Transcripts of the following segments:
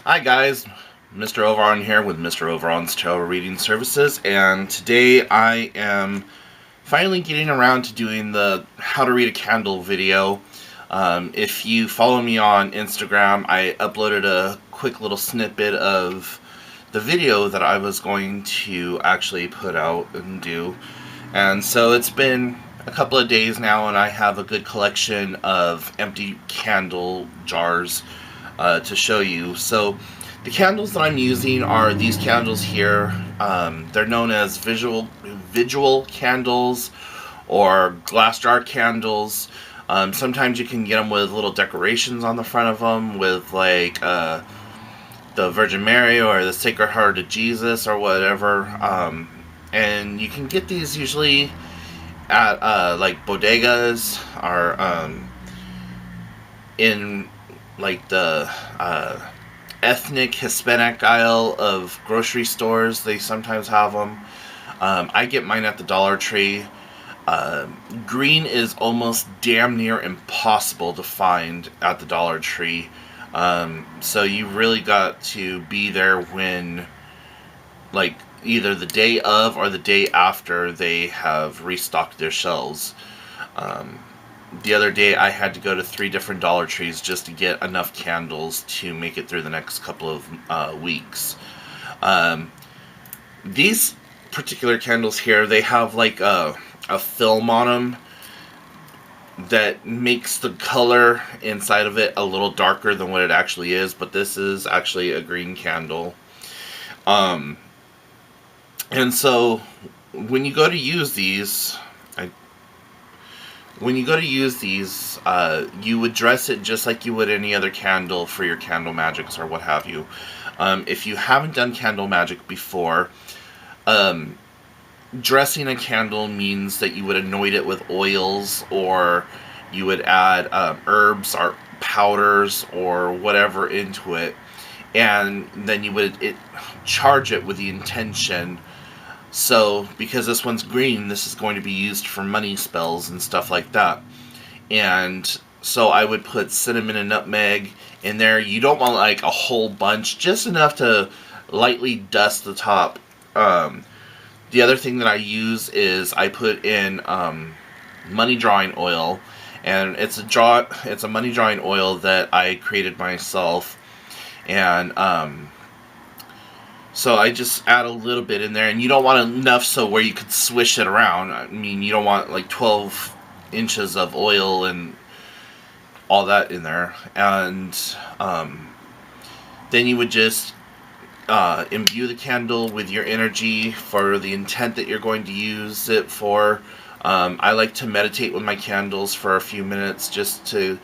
Hi guys, Mr. Overon here with Mr. Overon's Tarot Reading Services, and today I am finally getting around to doing the how to read a candle video. If you follow me on Instagram, I uploaded a quick little snippet of the video that I was going to actually put out and do. And so it's been a couple of days now, and I have a good collection of empty candle jars to show you. So the candles that I'm using are these candles here. They're known as visual candles or glass jar candles. Sometimes you can get them with little decorations on the front of them with like the Virgin Mary or the Sacred Heart of Jesus or whatever. And you can get these usually at like bodegas or in like the ethnic Hispanic aisle of grocery stores. They sometimes have them. I get mine at the Dollar Tree. Green is almost damn near impossible to find at the Dollar Tree. So you really got to be there when, like, either the day of or the day after they have restocked their shelves. The other day I had to go to 3 different Dollar Trees just to get enough candles to make it through the next couple of weeks. These particular candles here, they have like a film on them that makes the color inside of it a little darker than what it actually is, but this is actually a green candle. And so when you go to use these, you would dress it just like you would any other candle for your candle magics or what have you. If you haven't done candle magic before, dressing a candle means that you would anoint it with oils, or you would add herbs or powders or whatever into it, and then you would charge it with the intention. So, because this one's green, this is going to be used for money spells and stuff like that. And so I would put cinnamon and nutmeg in there. You don't want like a whole bunch, just enough to lightly dust the top. The other thing that I use is I put in money drawing oil, and it's a money drawing oil that I created myself, and so I just add a little bit in there, and you don't want enough so where you could swish it around. I mean, you don't want like 12 inches of oil and all that in there. And then you would just imbue the candle with your energy for the intent that you're going to use it for. I like to meditate with my candles for a few minutes just to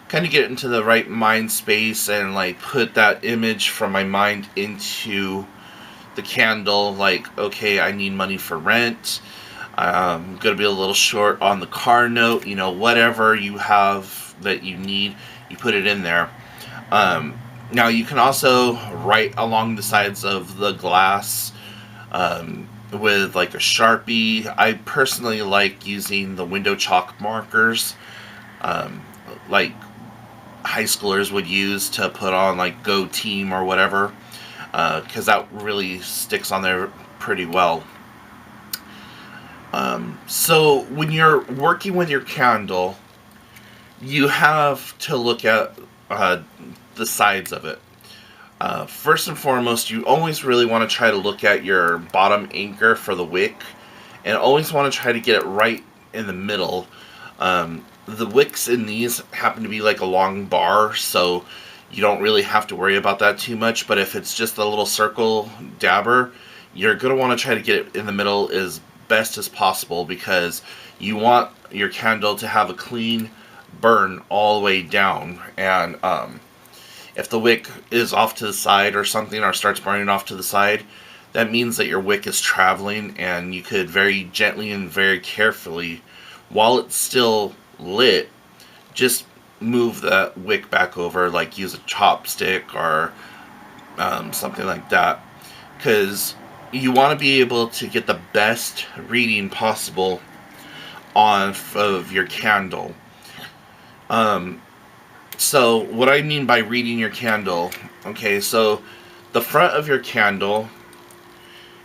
kind of get into the right mind space and like put that image from my mind into the candle. Like, okay, I need money for rent, I'm gonna be a little short on the car note, whatever you have that you need, you put it in there. Now you can also write along the sides of the glass with like a Sharpie. I personally like using the window chalk markers, like high schoolers would use to put on like Go Team or whatever, because that really sticks on there pretty well. So when you're working with your candle, you have to look at the sides of it. First and foremost, you always really want to try to look at your bottom anchor for the wick, and always want to try to get it right in the middle. The wicks in these happen to be like a long bar, so you don't really have to worry about that too much. But if it's just a little circle dabber, you're going to want to try to get it in the middle as best as possible, because you want your candle to have a clean burn all the way down. And if the wick is off to the side or something, or starts burning off to the side, that means that your wick is traveling, and you could very gently and very carefully, while it's still lit, just move that wick back over, like use a chopstick or something like that, because you want to be able to get the best reading possible off of your candle. So, what I mean by reading your candle, okay, so the front of your candle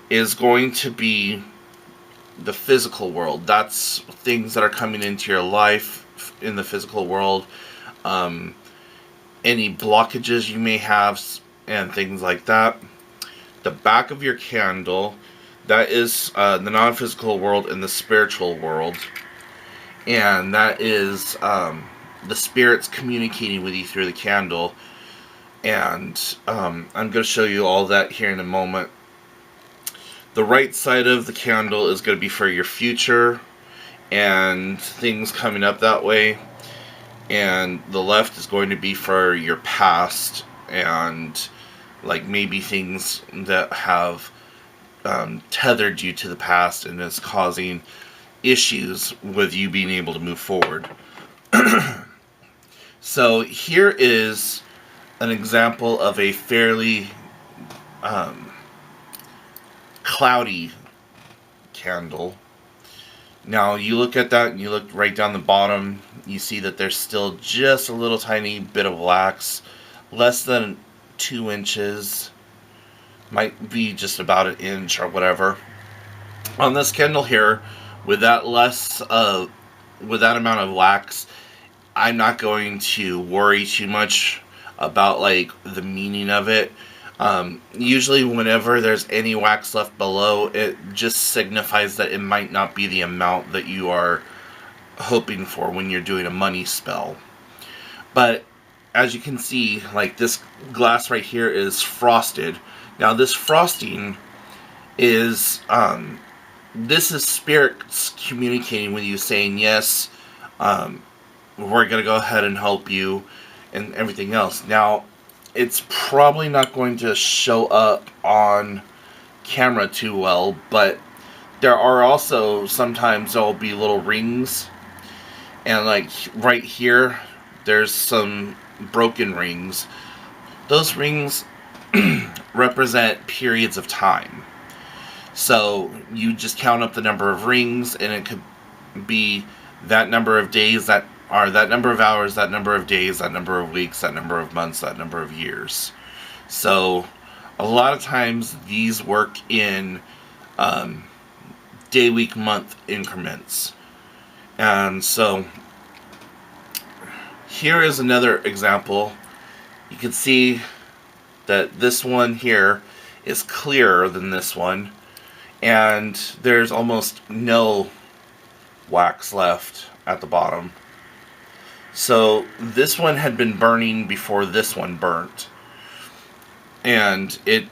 is going to be the physical world. That's things that are coming into your life in the physical world. Um, any blockages you may have, and things like that. The back of your candle, that is the non physical world and the spiritual world. And that is the spirits communicating with you through the candle. And I'm going to show you all that here in a moment. The right side of the candle is going to be for your future and things coming up that way. And the left is going to be for your past and like maybe things that have tethered you to the past and is causing issues with you being able to move forward. So here is an example of a fairly cloudy candle. Now you look at that and you look right down the bottom, you see that there's still just a little tiny bit of wax, less than 2 inches, might be just about an inch or whatever. On this candle here, with that with that amount of wax, I'm not going to worry too much about like the meaning of it. Usually whenever there's any wax left below, it just signifies that it might not be the amount that you are hoping for when you're doing a money spell. But as you can see, like this glass right here is frosted. Now this frosting is, this is spirits communicating with you saying, yes, we're going to go ahead and help you and everything else. Now, it's probably not going to show up on camera too well, but there are also sometimes there'll be little rings, and like right here there's some broken rings. Those rings represent periods of time. So you just count up the number of rings, and it could be that number of days, that number of hours, that number of days, that number of weeks, that number of months, that number of years. So a lot of times these work in day, week, month increments. And so here is another example. You can see that this one here is clearer than this one, and there's almost no wax left at the bottom. So this one had been burning before this one burnt, and it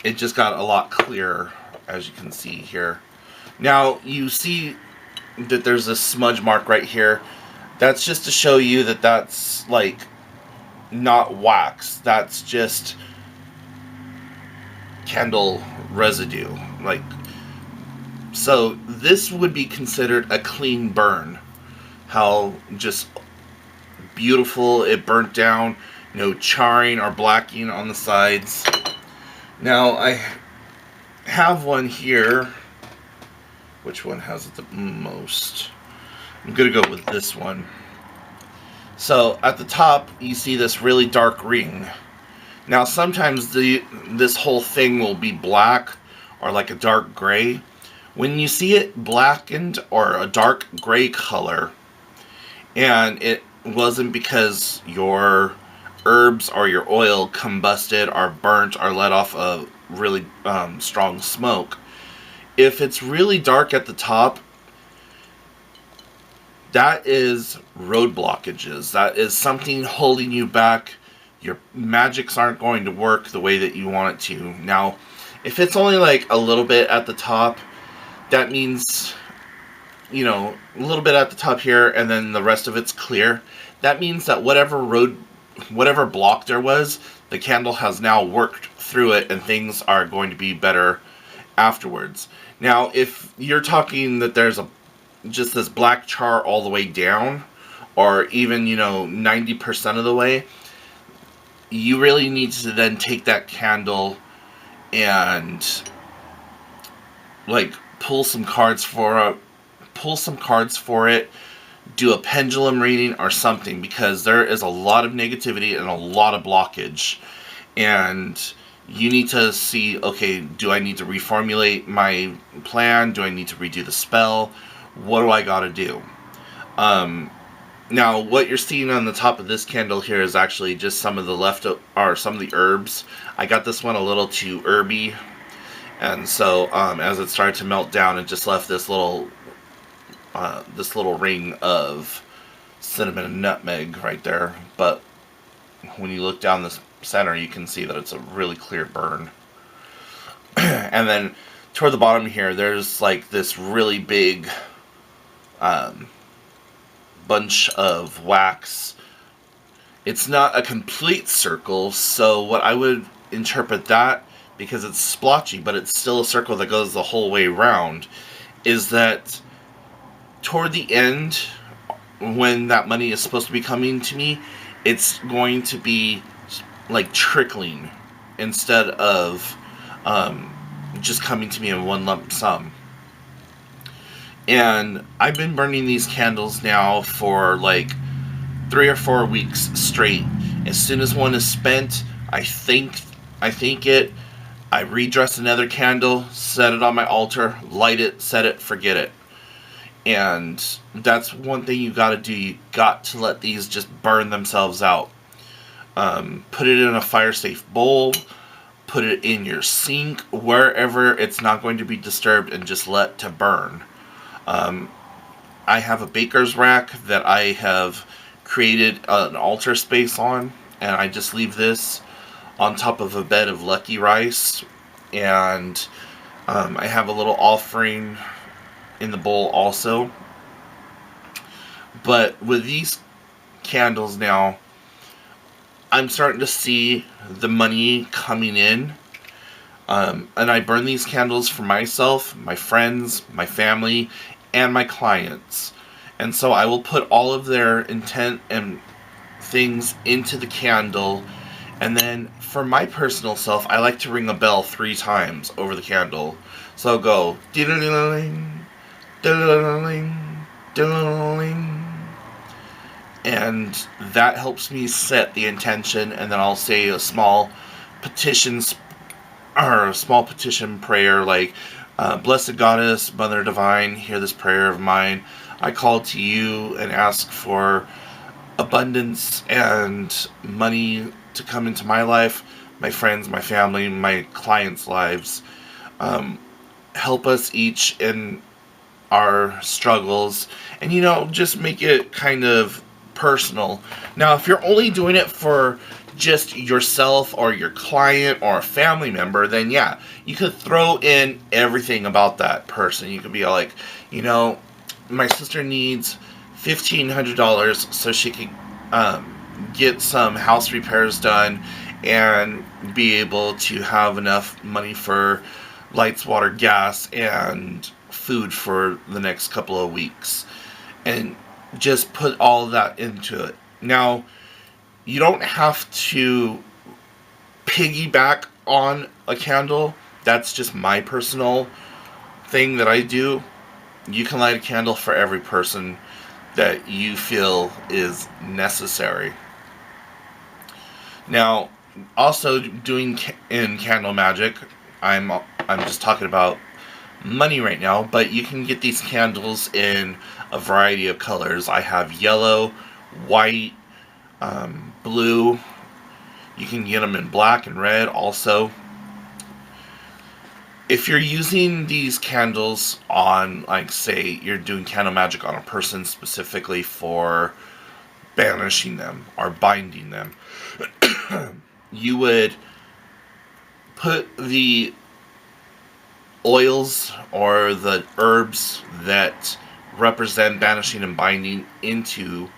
just got a lot clearer, as you can see here. Now you see that there's a smudge mark right here. That's just to show you that that's like not wax. That's just candle residue. Like, so this would be considered a clean burn. How just beautiful it burnt down, no charring or blacking on the sides. Now I have one here. Which one has it the most? I'm gonna go with this one. So at the top you see this really dark ring. Now sometimes this whole thing will be black or like a dark gray. When you see it blackened or a dark gray color, and it wasn't because your herbs or your oil combusted or burnt or let off a really strong smoke. If it's really dark at the top, that is road blockages. That is something holding you back. Your magics aren't going to work the way that you want it to. Now, if it's only like a little bit at the top, that means, you know, a little bit at the top here and then the rest of it's clear. That means that whatever block there was, the candle has now worked through it and things are going to be better afterwards. Now, if you're talking that there's just this black char all the way down, or even, 90% of the way, you really need to then take that candle and like pull some cards for it, do a pendulum reading or something, because there is a lot of negativity and a lot of blockage. And you need to see, okay, do I need to reformulate my plan? Do I need to redo the spell? What do I gotta do? Now, what you're seeing on the top of this candle here is actually just some of the herbs. I got this one a little too herby, and so as it started to melt down, it just left this little ring of cinnamon and nutmeg right there. But when you look down the center, you can see that it's a really clear burn. And then toward the bottom here, there's like this really big bunch of wax. It's not a complete circle, so what I would interpret that, because it's splotchy, but it's still a circle that goes the whole way around, is that toward the end, when that money is supposed to be coming to me, it's going to be like trickling instead of just coming to me in one lump sum. And I've been burning these candles now for like 3 or 4 weeks straight. As soon as one is spent, I think it, I redress another candle, set it on my altar, light it, set it, forget it. And that's one thing you got to do. You got to let these just burn themselves out. Put it in a fire-safe bowl. Put it in your sink, wherever it's not going to be disturbed, and just let to burn. I have a baker's rack that I have created an altar space on, and I just leave this on top of a bed of lucky rice. And I have a little offering in the bowl also. But with these candles now, I'm starting to see the money coming in. And I burn these candles for myself, my friends, my family, and my clients. And so I will put all of their intent and things into the candle. And then for my personal self, I like to ring a bell 3 times over the candle. So I'll go diddle-diddle-ling, diddle-diddle-ling, diddle-diddle-ling. And that helps me set the intention, and then I'll say a small petition prayer like, Blessed Goddess, Mother Divine, hear this prayer of mine. I call to you and ask for abundance and money to come into my life, my friends, my family, my clients' lives. Help us each in our struggles, and just make it kind of personal. Now, if you're only doing it for just yourself or your client or a family member, then yeah, you could throw in everything about that person. You could be like, my sister needs $1,500 so she can get some house repairs done and be able to have enough money for lights, water, gas, and food for the next couple of weeks. And just put all of that into it. Now, you don't have to piggyback on a candle. That's just my personal thing that I do. You can light a candle for every person that you feel is necessary. Now, also doing in candle magic, I'm just talking about money right now, but you can get these candles in a variety of colors. I have yellow, white, blue. You can get them in black and red also. If you're using these candles on, like, say, you're doing candle magic on a person specifically for banishing them or binding them, you would put the oils or the herbs that represent banishing and binding into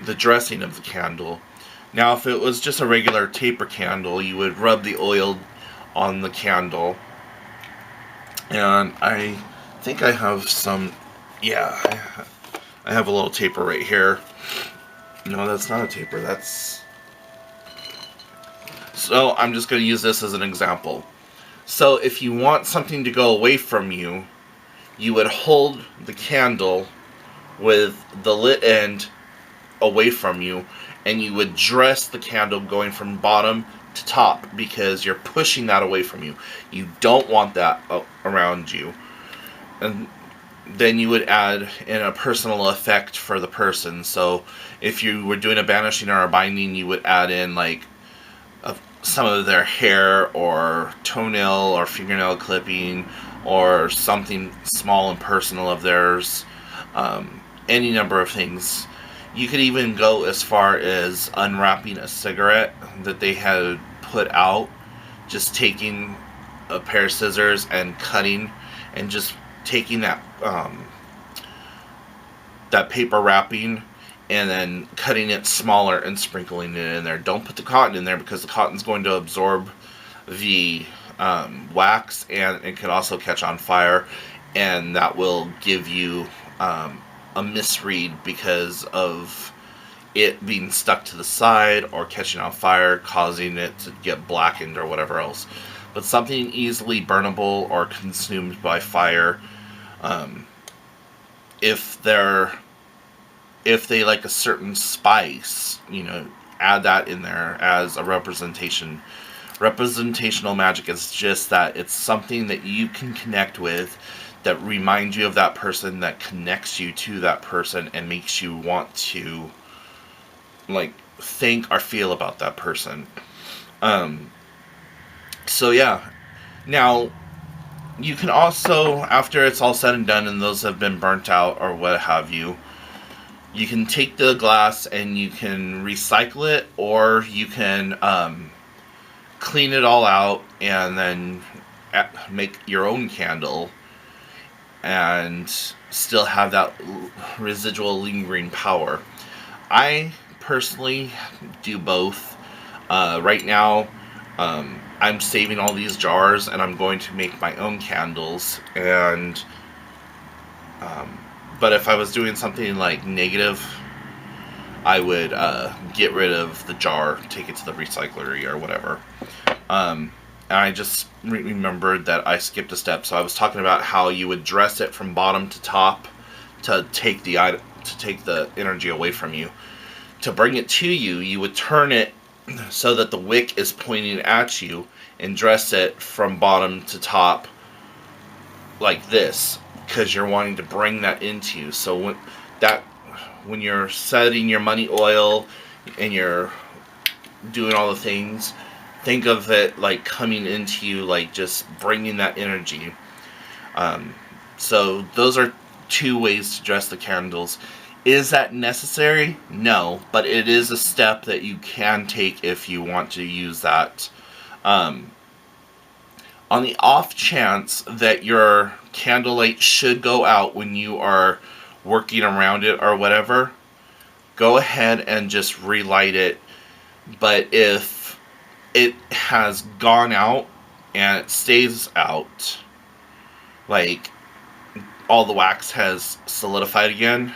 the dressing of the candle. Now, if it was just a regular taper candle, you would rub the oil on the candle. And I think I have some, I have a little taper right here. No, that's not a taper, so I'm just going to use this as an example. So if you want something to go away from you, you would hold the candle with the lit end away from you, and you would dress the candle going from bottom to top because you're pushing that away from you. You don't want that around you. And then you would add in a personal effect for the person. So if you were doing a banishing or a binding, you would add in like some of their hair or toenail or fingernail clipping or something small and personal of theirs. Any number of things. You could even go as far as unwrapping a cigarette that they had put out, just taking a pair of scissors and cutting, and just taking that paper wrapping and then cutting it smaller and sprinkling it in there. Don't put the cotton in there because the cotton's going to absorb the wax, and it could also catch on fire, and that will give you a misread because of it being stuck to the side or catching on fire, causing it to get blackened or whatever else. But something easily burnable or consumed by fire, if they like a certain spice, add that in there as a representation. Representational magic is just that. It's something that you can connect with, that reminds you of that person, that connects you to that person, and makes you want to think or feel about that person. So yeah. Now, you can also, after it's all said and done and those have been burnt out or what have you, you can take the glass and you can recycle it, or you can clean it all out and then make your own candle and still have that residual lingering power. I personally do both. Right now, I'm saving all these jars and I'm going to make my own candles. And but if I was doing something like negative, I would get rid of the jar, take it to the recyclery or whatever. And I just remembered that I skipped a step. So I was talking about how you would dress it from bottom to top to take the energy away from you. To bring it to you, you would turn it so that the wick is pointing at you, and dress it from bottom to top like this, because you're wanting to bring that into you. So when you're setting your money oil and you're doing all the things, think of it like coming into you, like just bringing that energy. So those are two ways to dress the candles. Is that necessary? No, but it is a step that you can take if you want to use that. On the off chance that your candlelight should go out when you are working around it or whatever, go ahead and just relight it. But if it has gone out and it stays out, like all the wax has solidified again,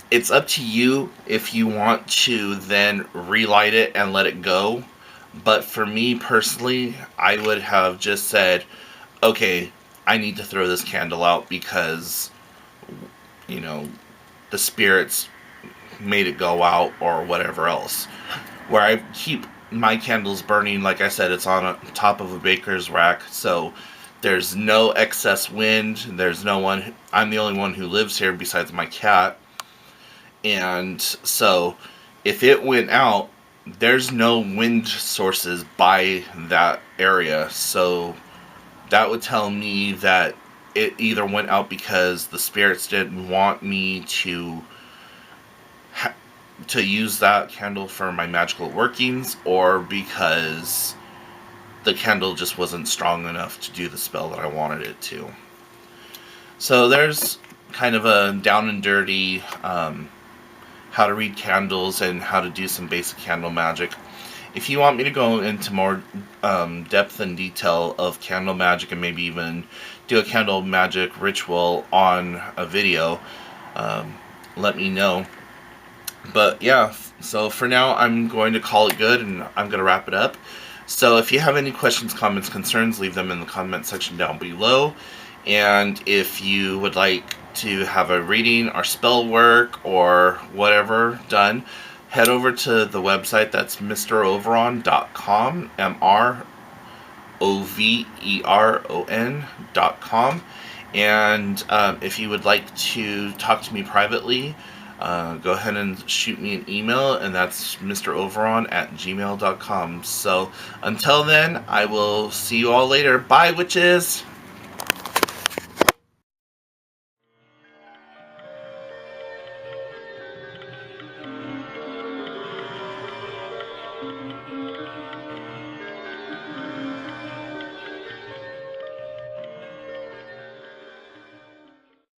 it's up to you if you want to then relight it and let it go. But for me personally, I would have just said, okay, I need to throw this candle out because, the spirits made it go out or whatever else. Where I keep my candles burning, like I said, it's on top of a baker's rack, so there's no excess wind. There's no one. I'm the only one who lives here besides my cat. And so if it went out, there's no wind sources by that area. So that would tell me that it either went out because the spirits didn't want me to use that candle for my magical workings, or because the candle just wasn't strong enough to do the spell that I wanted it to. So there's kind of a down and dirty how to read candles and how to do some basic candle magic. If you want me to go into more depth and detail of candle magic and maybe even do a candle magic ritual on a video, let me know. But yeah, so for now I'm going to call it good and I'm going to wrap it up. So if you have any questions, comments, concerns, leave them in the comment section down below. And if you would like to have a reading or spell work or whatever done, head over to the website. That's mroveron.com, MROVERON.com. And if you would like to talk to me privately, go ahead and shoot me an email, and that's mroveron@gmail.com. So until then, I will see you all later. Bye, witches!